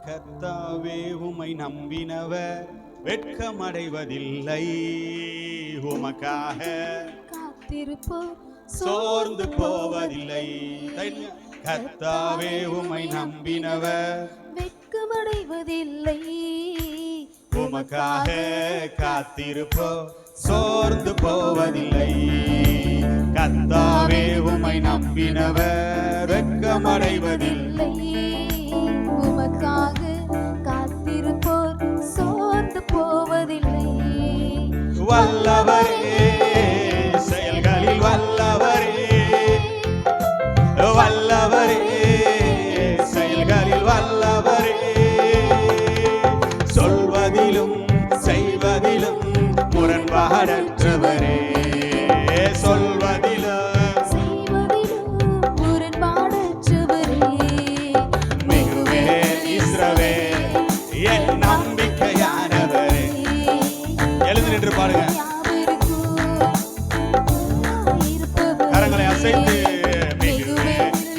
கர்த்தாவே உம்மை நம்பினவர் வெட்கமடைவதில்லை. உமக்காக காத்திருப்போர் சோர்ந்து போவதில்லை. கர்த்தாவே உம்மை நம்பினவர் வெட்கமடைவதில்லை. உமக்காக காத்திருப்போர் சோர்ந்து போவதில்லை. கர்த்தாவே உம்மை நம்பினவர் வெட்கமடைவதில்லை. உமக்காக காத்திருப்போர் சோர்ந்து போவதில்லை. வல்லவரே, செயல்களில் வல்லவரே, வல்லவரே, செயல்களில் வல்லவரே, சொல்வதிலும் செய்வதிலும் முரண்பாடற்றவரே, சொல்வதிலும் செய்வதிலும் முரண்பாடற்றவரே, மிகுவே இஸ்ரவேல் என் நம்பிக்கையானவரே. எழுந்து நின்று பாருங்க, கரங்களை அசைத்து. மிகுவே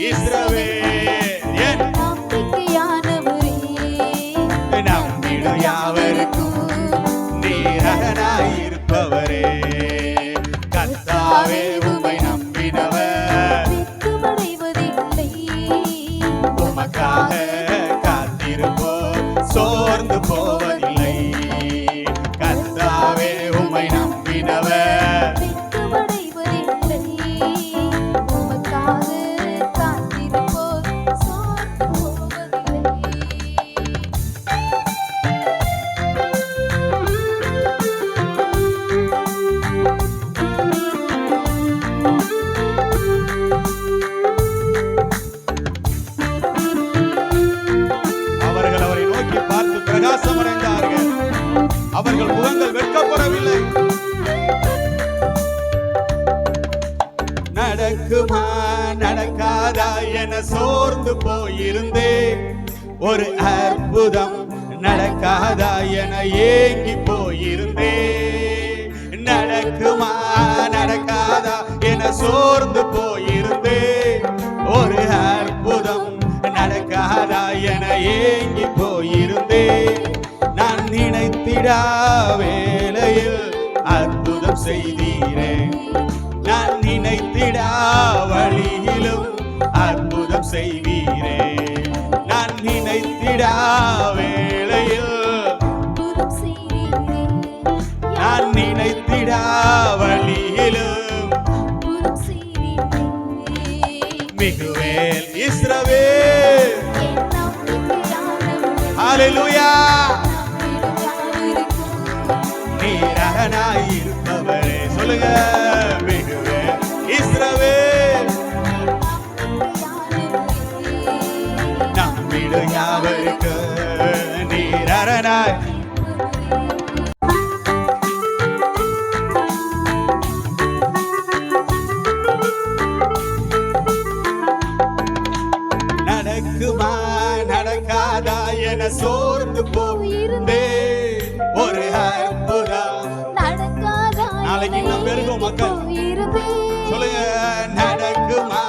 இஸ்ரவேல் என் நம்பிக்கையானவரே, நம்பிடும் யாவருக்கும் நீரகனாயிருப்பவரே. கர்த்தாவே உம்மை நம்பினவர் வெட்கமடைவதில்லை. உமக்காக காத்திருப்போர் சோர்ந்து போவதில்லை. கர்த்தாவே உம்மை நம்பினவர் வெட்கமடைவதில்லை. உமக்காக காத்திருப்போர் சோர்ந்து போவதில்லை. அவர்கள் அவரை நோக்கி பார்த்து பிரகாசமடைந்தார்கள். அவர்கள் முகங்கள் வெட்கப்படவில்லை. நடக்குமா நடக்காதா என சோர்ந்து போயிருந்தேன். ஒரு அற்புதம் நடக்காதா என ஏங்கி போயிருந்தேன். நடக்குமா நடக்காதா என சோர்ந்து போயிருந்தேன். ஒரு அற்புதம் நடக்காதா என ஏங்கி போயிருந்தேன். நான் நினைத்திடா வேளையில் அற்புதம் செய்தீரே. நான் நினைத்திடா வழியிலும் அற்புதம் செய்வீரே. நான் நினைத்திடா வேளையில் அற்புதம் செய்தீரே. நான் நினைத்திடா வழியிலும் அற்புதம் செய்தீரே. மிகுவேல் இஸ்ரவேல். என் நம்பிக்கையானவரே, ஹல்லேலூயா. நம்பிடும் யாவருக்கும் நீரகனாயிருப்பவரே. சொல்லுங்க, மிகுவேல் இஸ்ரவேல். நம்பிடும் யாவருக்கு நீரகனாய். நடக்குமா நடக்காதா என சோர்ந்து போயிருந்தேன். ஒரு அற்புதம் நடக்காதா நாளைக்கு இன்னும் பெருகும் மக்கள். சொல்லுங்க, நடக்குமா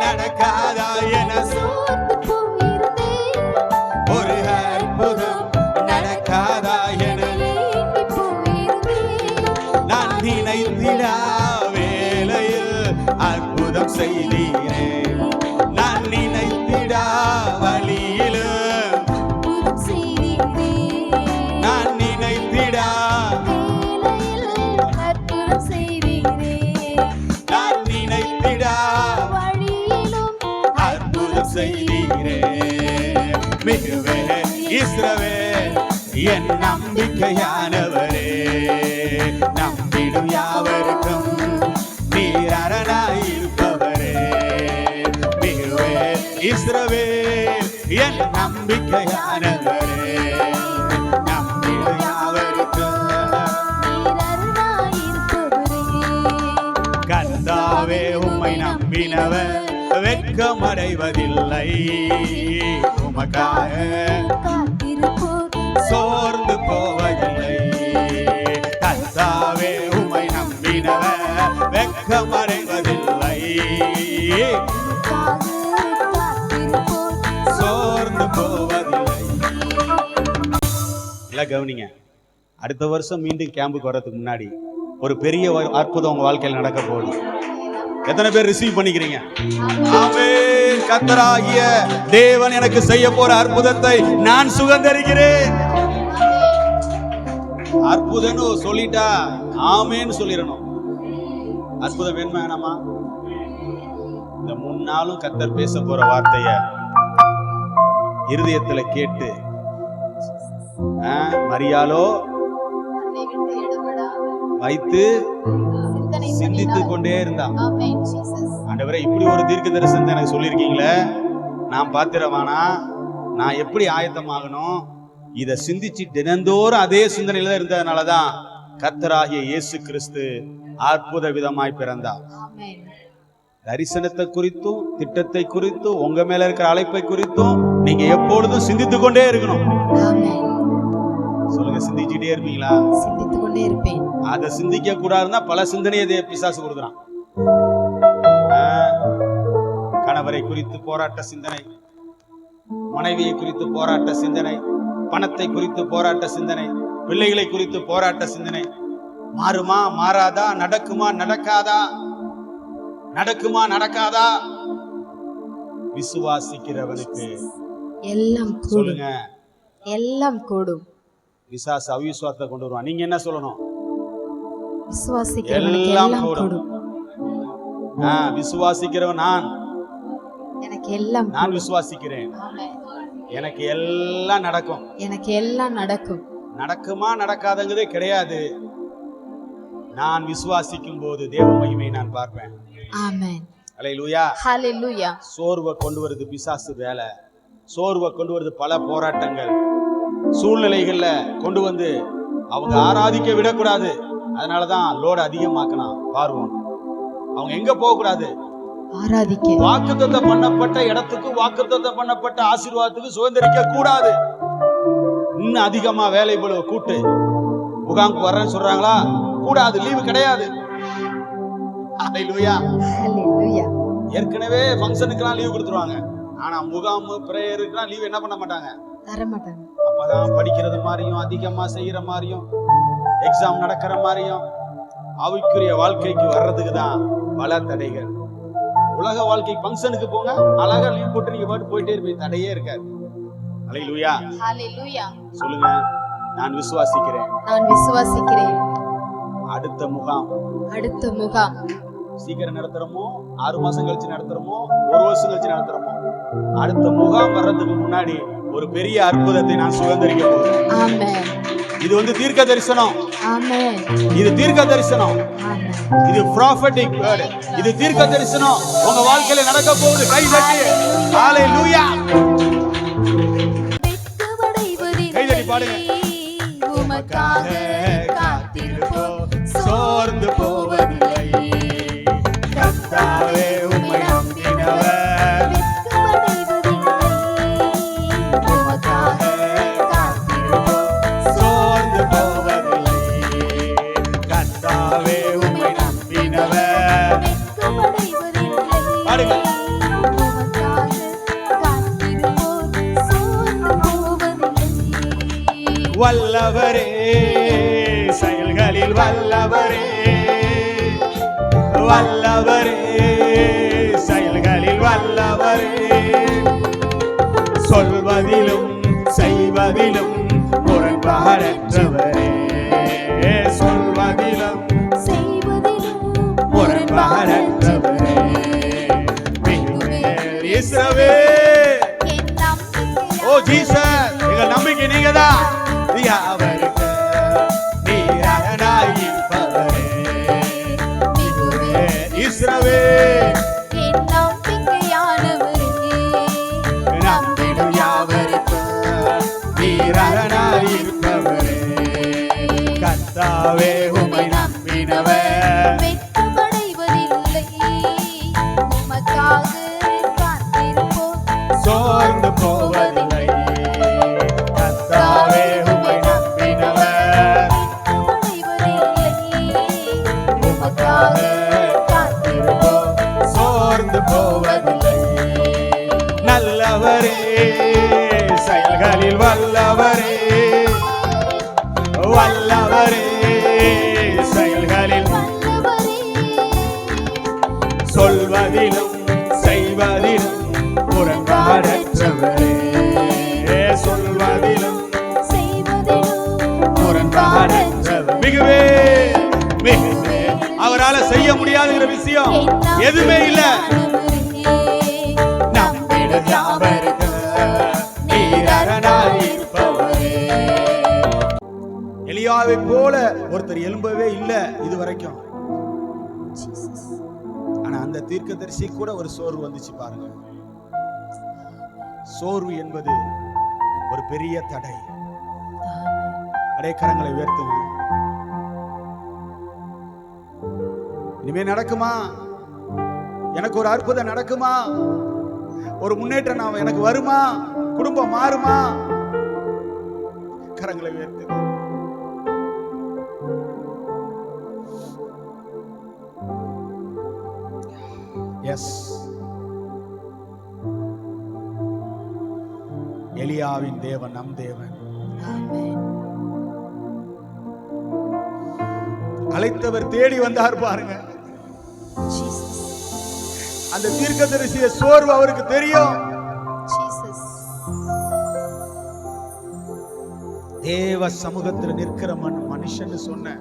நடக்காதா என சோர்ந்து போயிருந்தேன். ஒரு அற்புதம் நடக்காதா என ஏங்கி போயிருந்தேன். நான் நினைத்திடா வேளையில் அற்புதம் செய்தீரே. நான் நினைத்திடா வழியிலும் அற்புதம் செய்தீரே. நான் நினைத்திடா வேளையில் அற்புதம் செய்தீரே. நான் நினைத்திடா வழியிலும் அற்புதம் செய்தீரே. மிகுவே இஸ்ரவேல் என் நம்பிக்கையானவரே. நம்பிடும் யாவருக்கும் நீர் அரணாயிருப்பவரே. மிகுவே இஸ்ரவேல் என் நம்பிக்கையானவரே. நம்பிடும் யாவருக்கும் நீர் அருளாயிருப்பவரே. கர்த்தாவே உம்மை நம்பினவர் வெட்கமடைவதில்லை. உமக்காக காத்திருப்போர் சோர்ந்து போவதில்லை. கர்த்தாவே உம்மை நம்பினவர் வெட்கமடைவதில்லை. உமக்காக காத்திருப்போர் சோர்ந்து போவதில்லை. எல்லாம் கவனிங்க. அடுத்த வருஷம் மீண்டும் கேம்புக்கு வர்றதுக்கு முன்னாடி ஒரு பெரிய அற்புதம் உங்க வாழ்க்கையில் நடக்க போகுது. எத்தனை பேர் ரிசீவ் பண்ணிக்கிறீங்க? ஆமென். கர்த்தராகிய தேவன் எனக்கு செய்ய போற அற்புதத்தை நான் சுகந்தரிக்கிறேன். அற்புதம்னு சொல்லிட்டா ஆமென்னு சொல்லிடணும். அற்புதம் வேணுமா வேணாமா? இந்த 3 நாளும் கர்த்தர் பேச போற வார்த்தைய இருதயத்துல கேட்டு மரியாளோ வைத்து சிந்தித்து கொண்டே இருந்தா. ஆண்டவரே, இப்படி ஒரு தீர்க்க தரிசனத்தை எனக்கு சொல்லியிருக்கீங்களே, நான் பாத்திரவானா? நான் எப்படி ஆயத்தமாகணும்? இதை சிந்திச்சு தினந்தோறும் அதே சிந்தனையில தான் இருந்ததுனாலதான் கர்த்தராகிய இயேசு கிறிஸ்து அற்புத விதமாய் பிறந்தார். தரிசனத்தை குறித்தும் திட்டத்தை குறித்தும் உங்க மேல இருக்கிற அழைப்பை குறித்தும் நீங்க எப்பொழுதும் சிந்தித்து கொண்டே இருக்கணும். சொல்லுங்க, சிந்திச்சுட்டே இருப்பீங்களா? சிந்தித்து கொண்டே இருப்பேன். அதை சிந்திக்க கூடாதுன்னா பல சிந்தனையை பிசாசு கொடுக்குறான். கணவரை குறித்து போராட்ட சிந்தனை, மனைவியை குறித்து போராட்ட சிந்தனை, பணத்தை குறித்து போராட்ட சிந்தனை, பிள்ளைகளை குறித்து போராட்ட சிந்தனை. மாறுமா மாறாதா, நடக்குமா நடக்காதா, நடக்குமா நடக்காதா? விசுவாசிக்கிறவனுக்கு எல்லாம் சொல்லுங்க, எல்லாம் கூடும். விசுவாச அவிசுவாசத்தை கொண்டு வருவான். நீங்க என்ன சொல்லணும்? விசுவாசிக்கிறவனுக்கு எல்லாம் கூடும். விசுவாசிக்கிறவன் நான், எனக்கு எல்லாம், நான் விசுவாசிக்கிறேன், எனக்கு எல்லாம் நடக்கும், எனக்கு எல்லாம் நடக்கும். நடக்குமா நடக்காதங்கிறதே கிடையாது. நான் விசுவாசிக்கும் போது தேவ மகிமை நான் பார்ப்பேன். ஆமென். அல்லேலூயா, ஹல்லேலூயா. சோர்வை கொண்டு வருது பிசாசு வேலை. சோர்வை கொண்டு வருது பல போராட்டங்கள், சூழ்நிலைகள்ல கொண்டு வந்து அவங்க ஆராதிக்க விடக்கூடாது. அதனாலதான் லோடு அதிகமாக்கலாம். பார்வோம், அவங்க எங்க போக கூடாது? ஆராதிக்க. வாக்குத்தத்தம் பண்ணப்பட்ட இடத்துக்கு, வாக்குத்தத்தம் பண்ணப்பட்ட ஆசீர்வாதத்துக்கு சுதந்திரிக்க கூடாது. இன்னும் அதிகமா வேலை போல கூட்டு முகாமுக்கு வர்றேன்னு சொல்றாங்களா? கூடாது, லீவு கிடையாது. அல்லேலூயா, ஹல்லேலூயா. ஏற்கனவே ஃபங்க்ஷனுக்குலாம் லீவு கொடுத்துருவாங்க. ஆனா முகாம் பிரேயருக்குலாம் லீவ் என்ன பண்ண மாட்டாங்க, தர மாட்டாங்க. அப்பதான் படிக்கிறது மாதிரியும், அதிகமா செய்யற மாதிரியும், எக்ஸாம் நடக்கிற மாதிரியும், ஆவிக்குரிய வாழ்க்கைக்கு வர்றதுக்கு தான் பல தடைகள். உலக வாழ்க்கை ஃபங்க்ஷனுக்கு போங்க, அழகா லீவ் போட்டு நீங்க பாட்டு போயிட்டே இருப்பீங்க, தடையே இருக்காது. அல்லேலூயா, ஹல்லேலூயா. சொல்லுங்க, நான் விசுவாசிக்கிறேன், நான் விசுவாசிக்கிறேன். அடுத்த முகாம், அடுத்த முகாம் சீக்கிரம் நடத்துறோமோ, 6 மாசம் கழிச்சு நடத்துறோமோ, 1 வருஷம் கழிச்சு நடத்துறோமோ, அடுத்த முகாம் வர்றதுக்கு முன்னாடி ஒரு பெரிய அற்புதத்தை நான் சுதந்திரிக்க போகிறேன். ஆமென். இது தீர்க்க தரிசனம். ஆமென். இது தீர்க்க தரிசனம். ஆமென். இது ப்ராஃபெட்டிக் வேர்ட். இது தீர்க்க தரிசனம் உங்க வாழ்க்கையில நடக்க போகுது. கை தட்டி ஹல்லேலூயா. கை தட்டி பாடுங்க. உமக்காக காத்திருப்போம், சோர்ந்து போவதில்லை. கர்த்தாவே உம்மை நம்பினவர் உமக்காக காத்திருப்போம், சோர்ந்து போவதில்லை. கர்த்தாவே உம்மை நம்பினவர். பாடுங்க. உமக்காக காத்திருப்போம், சோர்ந்து போவதில்லை. வல்லவரே, செயல்களில் வல்லவரே, வல்லவரே, செயல்களில் வல்லவரே, சொல்வதிலும் செய்வதிலும் முரண்பாடற்றவரே, சொல்வதிலும் செய்வதிலும் முரண்பாடற்றவரே, இஸ்ரவேல். என் நம்பிக்கை. ஓ ஜீசஸ், எங்கள் நம்பிக்கை நீங்கதான். அவருக்கு நீராயிருப்பவரே, இஸ்ரவேல். என் நம்பிக்கையானவரே, நம்பிடும் யாவருக்கு நீராயிருப்பவரே. கர்த்தாவே உம்மை நம்பினவர் வெட்கமடைவதில்லை. உமக்காக காத்திருப்போம், சோர்ந்து போவதில்லை. கர்த்தாவே உம்மை நம்பினவர் வெட்கமடைவதில்லை. உமக்காக காத்திருப்போம், சோர்ந்து போவதில்லை. நல்லவரே, செயல்களில் வல்லவரே, வல்லவரே செயல்களில் வல்லவரே சொல்வதிலும் செய்வதிலும் முரண்பாடற்றவரே சொல்வதிலும் செய்வதிலும் முரண்பாடற்றவர் மிகவே மிகவே அவரால செய்ய முடியாதுங்கிற விஷயம் எதுவுமே இல்ல நம்மிடம் யாவருக்கு நீர் அரணாயிருப்பவரே. எலியாவை போல ஒருத்தர் எழும்பவே இல்ல இதுவரைக்கும். ஆனா அந்த தீர்க்கதரிசி கூட ஒரு சோர்வு வந்துச்சு பாருங்க. சோர்வு என்பது ஒரு பெரிய தடை. அடைக்கரங்களை உயர்த்துங்க. இனிமே நடக்குமா? எனக்கு ஒரு அற்புதம் நடக்குமா? ஒரு முன்னேற்றம் எனக்கு வருமா? குடும்பம் மாறுமா? கரங்களை உயர்த்துங்க. எஸ், எலியாவின் தேவன் நம் தேவன். அழைத்தவர் தேடி வந்தார் பாருங்க. அந்த தீர்க்கதரிசிய சோர்வு அவருக்கு தெரியும். தேவ சமூகத்தில் நிற்கிற மனுஷன் சொன்ன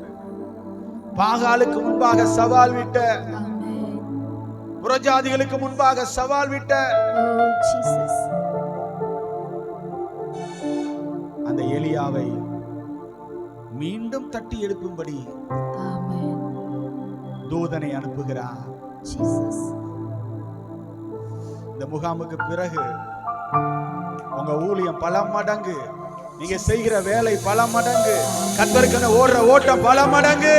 பாகாலுக்கு முன்பாக சவால் விட்ட, புறஜாதிகளுக்கு முன்பாக சவால் விட்ட அந்த எலியாவை மீண்டும் தட்டி எழுப்பும்படி தூதனை அனுப்புகிறார். இந்த முகாமுக்கு பிறகு உங்க ஊழியம் பல மடங்கு, நீங்க செய்கிற வேலை பல மடங்கு, கர்த்தருக்கென ஓடுற ஓட்டம் பல மடங்கு.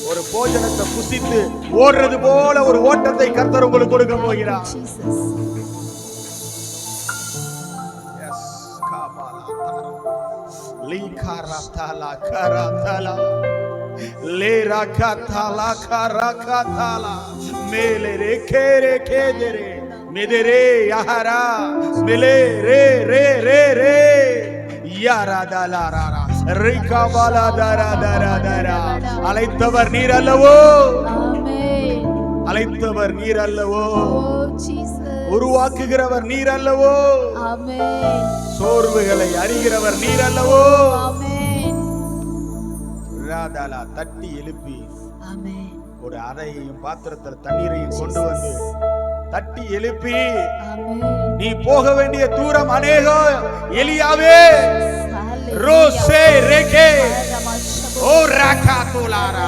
ஒரு போஜனத்தை புசித்து ஓடுறது போல ஒரு ஓட்டத்தை கர்த்தர் உங்களுக்கு கொடுக்க போகிறார். மேலே ரேகே ரேகே தெரே மேதரே யாரா மேலே ரே ரே ரே ரே யாரா தாலாரா ரிகா பாலா தாரா தாரா தாரா. அழைத்தவர் நீர் அல்லவோ, அழைத்தவர் நீர் அல்லவோ, உருவாக்குகிறவர் நீர் அல்லவோ, சோர்வுகளை அறிகிறவர் நீர் அல்லவோ. ராதாலா தட்டி எழுப்பி ஒரு அறையையும் பாத்திரத்தில் தண்ணீரையும் கொண்டு வந்து தட்டி எழுப்பி, நீ போக வேண்டிய தூரம் அநேகம் எலியாவே, ரோசே ரேகே ஓ ராகா தோலாரா.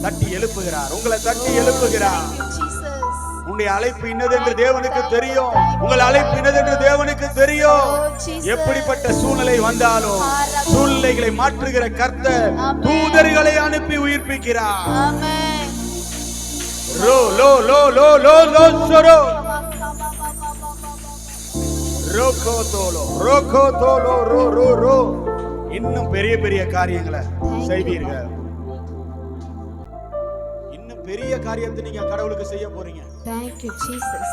தட்டி எழுப்புகிறார், உங்களை தட்டி எழுப்புகிறார். உங்களுடைய அழைப்பு இன்னதென்று தேவனுக்கு தெரியும். உங்கள் அழைப்பு இன்னதென்று தேவனுக்கு தெரியும். எப்படிப்பட்ட சூழ்நிலை வந்தாலும் சூழ்நிலைகளை மாற்றுகிற கர்த்தர் தூதர்களை அனுப்பி உயிர்ப்பிக்கிறார். ரோ லோ லோ லோ லோ லோ சரோ ரோகோ தோலோ ரோகோ தோலோ ரோ ரோ ரோ. இன்னும் பெரிய பெரிய காரியங்களை செய்வீர்கள். இன்னும் பெரிய காரியத்தை நீங்க கடவுளுக்கு செய்ய போறீங்க. Thank you Jesus.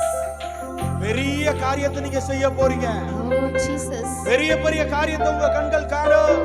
பெரிய காரியத்தை நீங்க செய்ய போறீங்க. Oh Jesus. பெரிய பெரிய காரியத்தை உங்க கண்கள் காணும்.